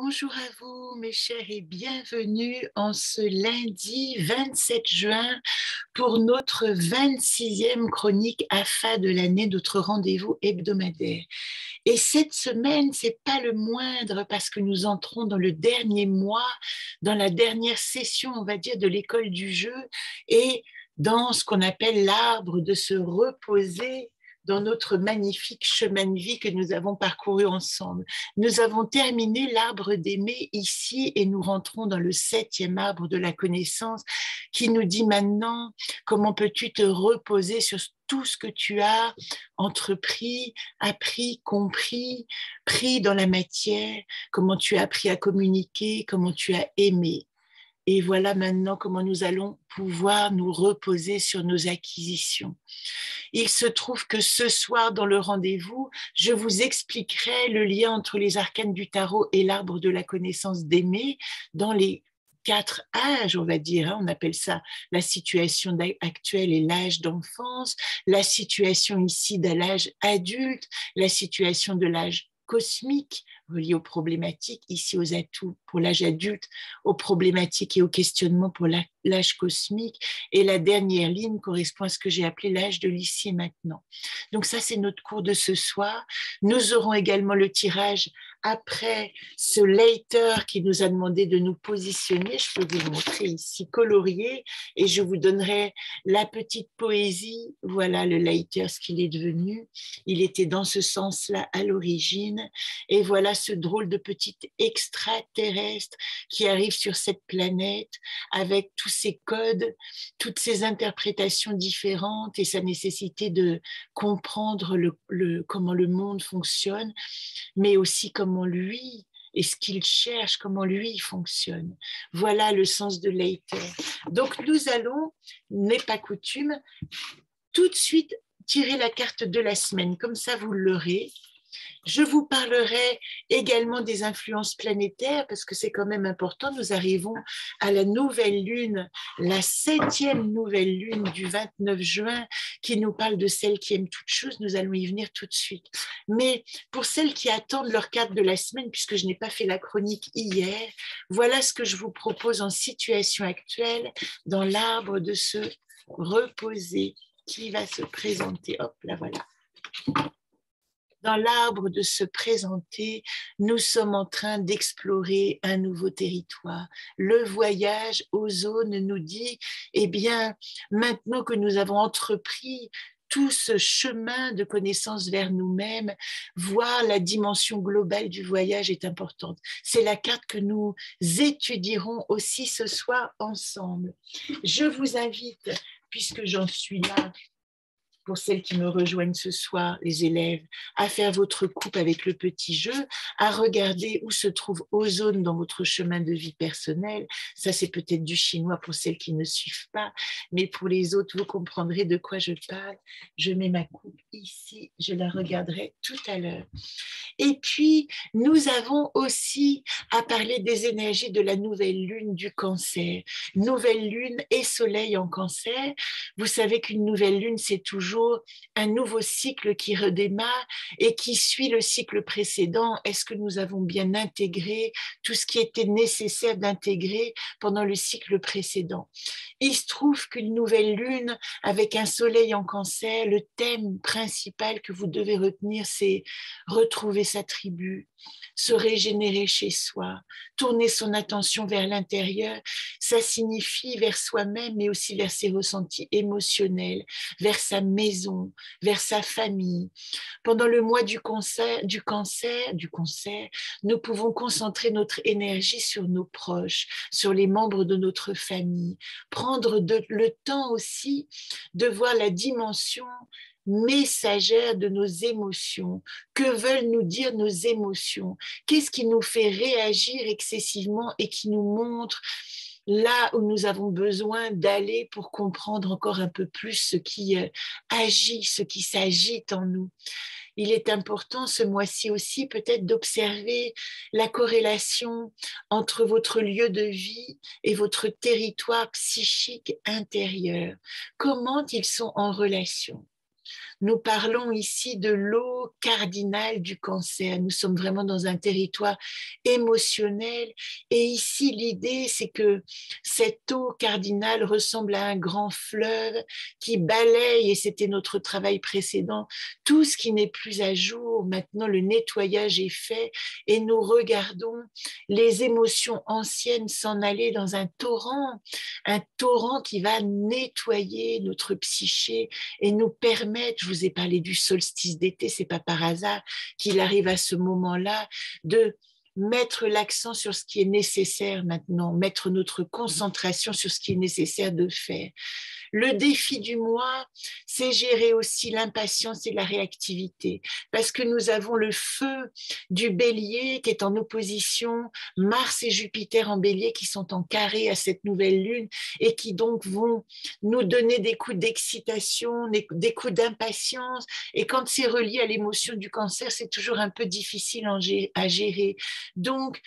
Bonjour à vous, mes chers, et bienvenue en ce lundi 27 juin pour notre 26e chronique AFA de l'année, notre rendez-vous hebdomadaire. Et cette semaine, c'est pas le moindre parce que nous entrons dans le dernier mois, dans la dernière session, on va dire, de l'école du jeu et dans ce qu'on appelle l'arbre de se reposer dans notre magnifique chemin de vie que nous avons parcouru ensemble. Nous avons terminé l'arbre d'aimer ici et nous rentrons dans le 7e arbre de la connaissance qui nous dit maintenant comment peux-tu te reposer sur tout ce que tu as entrepris, appris, compris, pris dans la matière, comment tu as appris à communiquer, comment tu as aimé. Et voilà maintenant comment nous allons pouvoir nous reposer sur nos acquisitions. Il se trouve que ce soir, dans le rendez-vous, je vous expliquerai le lien entre les arcanes du tarot et l'arbre de la connaissance d'aimer dans les 4 âges, on va dire. On appelle ça la situation actuelle et l'âge d'enfance, la situation ici de l'âge adulte, la situation de l'âge cosmique relié aux problématiques, ici aux atouts pour l'âge adulte, aux problématiques et aux questionnements pour l'âge cosmique. Et la dernière ligne correspond à ce que j'ai appelé l'âge de l'ici et maintenant. Donc ça, c'est notre cours de ce soir. Nous aurons également le tirage après ce later qui nous a demandé de nous positionner. Je peux vous le montrer ici, colorié, et je vous donnerai la petite poésie. Voilà le later, ce qu'il est devenu. Il était dans ce sens-là à l'origine. Et voilà ce drôle de petit extraterrestre qui arrive sur cette planète avec tous ces codes, toutes ces interprétations différentes et sa nécessité de comprendre comment le monde fonctionne, mais aussi comment lui et ce qu'il cherche, comment lui fonctionne. Voilà le sens de Later. Donc nous allons, n'est pas coutume, tout de suite tirer la carte de la semaine, comme ça vous l'aurez. Je vous parlerai également des influences planétaires parce que c'est quand même important. Nous arrivons à la nouvelle lune, la 7e nouvelle lune du 29 juin qui nous parle de celles qui aiment toutes choses. Nous allons y venir tout de suite. Mais pour celles qui attendent leur carte de la semaine, puisque je n'ai pas fait la chronique hier, voilà ce que je vous propose en situation actuelle dans l'arbre de se reposer qui va se présenter. Hop, là voilà. Dans l'arbre de se présenter, nous sommes en train d'explorer un nouveau territoire. Le voyage aux zones nous dit, eh bien, maintenant que nous avons entrepris tout ce chemin de connaissance vers nous-mêmes, voir la dimension globale du voyage est importante. C'est la carte que nous étudierons aussi ce soir ensemble. Je vous invite, puisque j'en suis là, pour celles qui me rejoignent ce soir, les élèves, à faire votre coupe avec le petit jeu, à regarder où se trouve Ozone dans votre chemin de vie personnel. Ça, c'est peut-être du chinois pour celles qui ne suivent pas, mais pour les autres, vous comprendrez de quoi je parle. Je mets ma coupe ici, je la regarderai tout à l'heure. Et puis, nous avons aussi à parler des énergies de la nouvelle lune du Cancer. Nouvelle lune et soleil en Cancer. Vous savez qu'une nouvelle lune, c'est toujours un nouveau cycle qui redémarre et qui suit le cycle précédent. Est-ce que nous avons bien intégré tout ce qui était nécessaire d'intégrer pendant le cycle précédent? Il se trouve qu'une nouvelle lune avec un soleil en Cancer, le thème principal que vous devez retenir, c'est retrouver sa tribu, se régénérer chez soi, tourner son attention vers l'intérieur. Ça signifie vers soi-même, mais aussi vers ses ressentis émotionnels, vers sa maison, vers sa famille. Pendant le mois du cancer, nous pouvons concentrer notre énergie sur nos proches, sur les membres de notre famille, prendre le temps aussi de voir la dimension messagère de nos émotions. Que veulent nous dire nos émotions? Qu'est-ce qui nous fait réagir excessivement et qui nous montre là où nous avons besoin d'aller pour comprendre encore un peu plus ce qui agit, ce qui s'agite en nous? Il est important ce mois-ci aussi peut-être d'observer la corrélation entre votre lieu de vie et votre territoire psychique intérieur. Comment ils sont en relation? Nous parlons ici de l'eau cardinale du cancer. Nous sommes vraiment dans un territoire émotionnel. Et ici, l'idée, c'est que cette eau cardinale ressemble à un grand fleuve qui balaye, et c'était notre travail précédent, tout ce qui n'est plus à jour. Maintenant, le nettoyage est fait et nous regardons les émotions anciennes s'en aller dans un torrent qui va nettoyer notre psyché et nous permettre, je vous ai parlé du solstice d'été, c'est pas par hasard qu'il arrive à ce moment-là, de mettre l'accent sur ce qui est nécessaire maintenant, mettre notre concentration sur ce qui est nécessaire de faire. Le défi du mois, c'est gérer aussi l'impatience et la réactivité, parce que nous avons le feu du bélier qui est en opposition, Mars et Jupiter en bélier qui sont en carré à cette nouvelle lune et qui donc vont nous donner des coups d'excitation, des coups d'impatience. Et quand c'est relié à l'émotion du cancer, c'est toujours un peu difficile à gérer. Donc,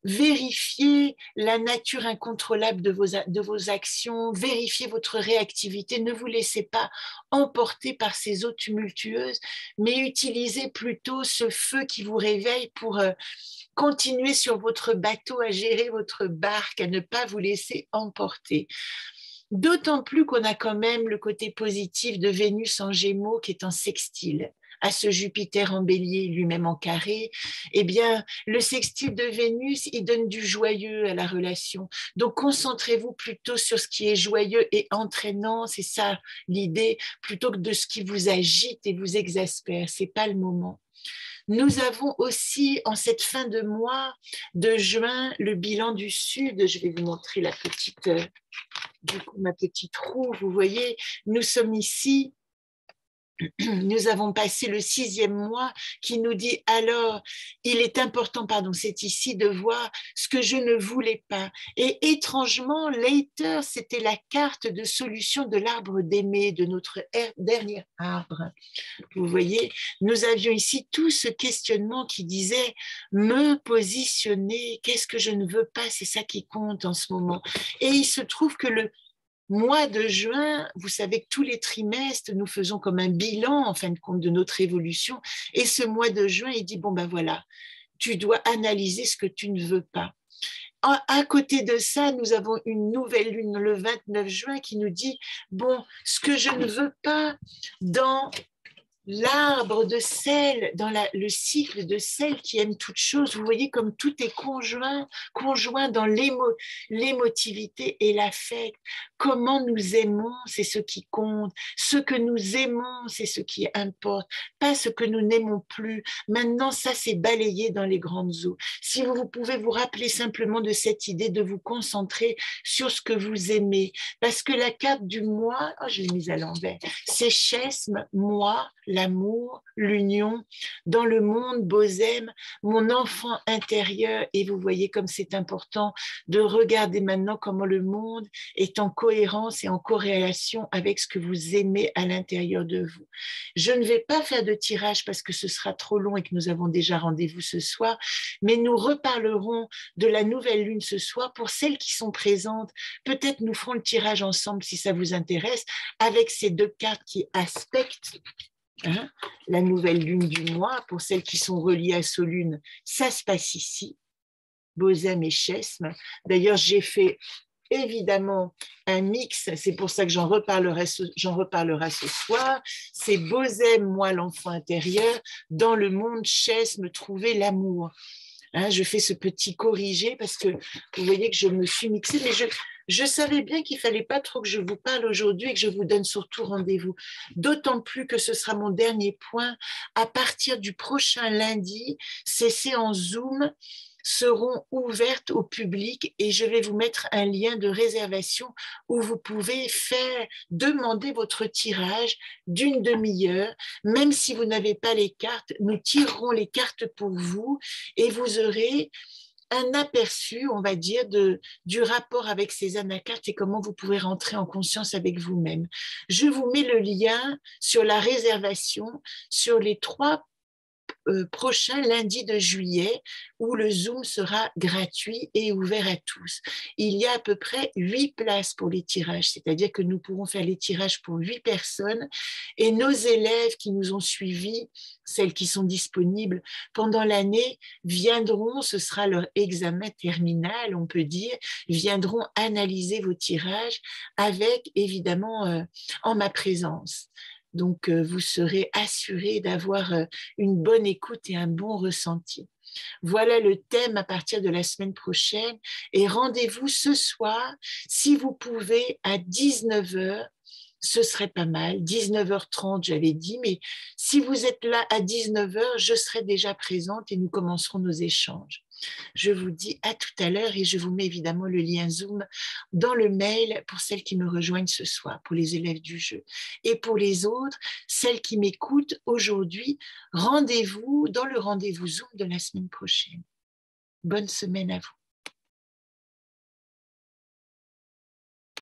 vérifiez la nature incontrôlable de vos actions, vérifiez votre réactivité, ne vous laissez pas emporter par ces eaux tumultueuses, mais utilisez plutôt ce feu qui vous réveille pour continuer sur votre bateau à gérer votre barque, à ne pas vous laisser emporter. D'autant plus qu'on a quand même le côté positif de Vénus en Gémeaux qui est en sextile à ce Jupiter en bélier, lui-même en carré, eh bien, le sextile de Vénus, il donne du joyeux à la relation. Donc, concentrez-vous plutôt sur ce qui est joyeux et entraînant, c'est ça l'idée, plutôt que de ce qui vous agite et vous exaspère. C'est pas le moment. Nous avons aussi, en cette fin de mois de juin, le bilan du Sud. Je vais vous montrer ma petite roue. Vous voyez, nous sommes ici. Nous avons passé le 6e mois qui nous dit alors, il est important, c'est ici de voir ce que je ne voulais pas. Et étrangement, later, c'était la carte de solution de l'arbre d'aimer, de notre dernier arbre. Vous voyez, nous avions ici tout ce questionnement qui disait me positionner, qu'est-ce que je ne veux pas, c'est ça qui compte en ce moment. Et il se trouve que le mois de juin, vous savez que tous les trimestres, nous faisons comme un bilan, en fin de compte, de notre évolution. Et ce mois de juin, il dit, bon ben voilà, tu dois analyser ce que tu ne veux pas. À côté de ça, nous avons une nouvelle lune le 29 juin qui nous dit, bon, ce que je ne veux pas dans l'arbre de sel, dans le cycle de sel qui aime toute chose, vous voyez comme tout est conjoint dans l'émotivité et l'affect. Comment nous aimons, c'est ce qui compte. Ce que nous aimons, c'est ce qui importe, pas ce que nous n'aimons plus. Maintenant, ça, c'est balayé dans les grandes eaux. Si vous pouvez vous rappeler simplement de cette idée de vous concentrer sur ce que vous aimez, parce que la carte du moi, je l'ai mise à l'envers, c'est chesme, moi, l'amour, l'union, dans le monde, Bosème, mon enfant intérieur, et vous voyez comme c'est important de regarder maintenant comment le monde est en cohérence et en corrélation avec ce que vous aimez à l'intérieur de vous. Je ne vais pas faire de tirage parce que ce sera trop long et que nous avons déjà rendez-vous ce soir, mais nous reparlerons de la nouvelle lune ce soir. Pour celles qui sont présentes, peut-être nous ferons le tirage ensemble si ça vous intéresse, avec ces deux cartes qui aspectent la nouvelle lune du mois. Pour celles qui sont reliées à Solune, ça se passe ici, Bosème et Chesme. D'ailleurs, j'ai fait évidemment un mix, c'est pour ça que j'en reparlerai ce soir. C'est Bosème, moi l'enfant intérieur, dans le monde Chesme, trouver l'amour. Je fais ce petit corrigé parce que vous voyez que je me suis mixée, mais je savais bien qu'il ne fallait pas trop que je vous parle aujourd'hui et que je vous donne surtout rendez-vous. D'autant plus que ce sera mon dernier point. À partir du prochain lundi, ces séances Zoom seront ouvertes au public et je vais vous mettre un lien de réservation où vous pouvez demander votre tirage d'une demi-heure. Même si vous n'avez pas les cartes, nous tirerons les cartes pour vous et vous aurez un aperçu, on va dire, du rapport avec ces anacartes et comment vous pouvez rentrer en conscience avec vous-même. Je vous mets le lien sur la réservation sur les 3 prochain lundi de juillet où le Zoom sera gratuit et ouvert à tous. Il y a à peu près 8 places pour les tirages, c'est-à-dire que nous pourrons faire les tirages pour 8 personnes et nos élèves qui nous ont suivis, celles qui sont disponibles pendant l'année, viendront, ce sera leur examen terminal, on peut dire, viendront analyser vos tirages avec évidemment en ma présence. Donc, vous serez assurés d'avoir une bonne écoute et un bon ressenti. Voilà le thème à partir de la semaine prochaine. Et rendez-vous ce soir, si vous pouvez, à 19h. Ce serait pas mal. 19h30, j'avais dit, mais si vous êtes là à 19h, je serai déjà présente et nous commencerons nos échanges. Je vous dis à tout à l'heure et je vous mets évidemment le lien Zoom dans le mail pour celles qui me rejoignent ce soir, pour les élèves du jeu. Et pour les autres, celles qui m'écoutent aujourd'hui, rendez-vous dans le rendez-vous Zoom de la semaine prochaine. Bonne semaine à vous.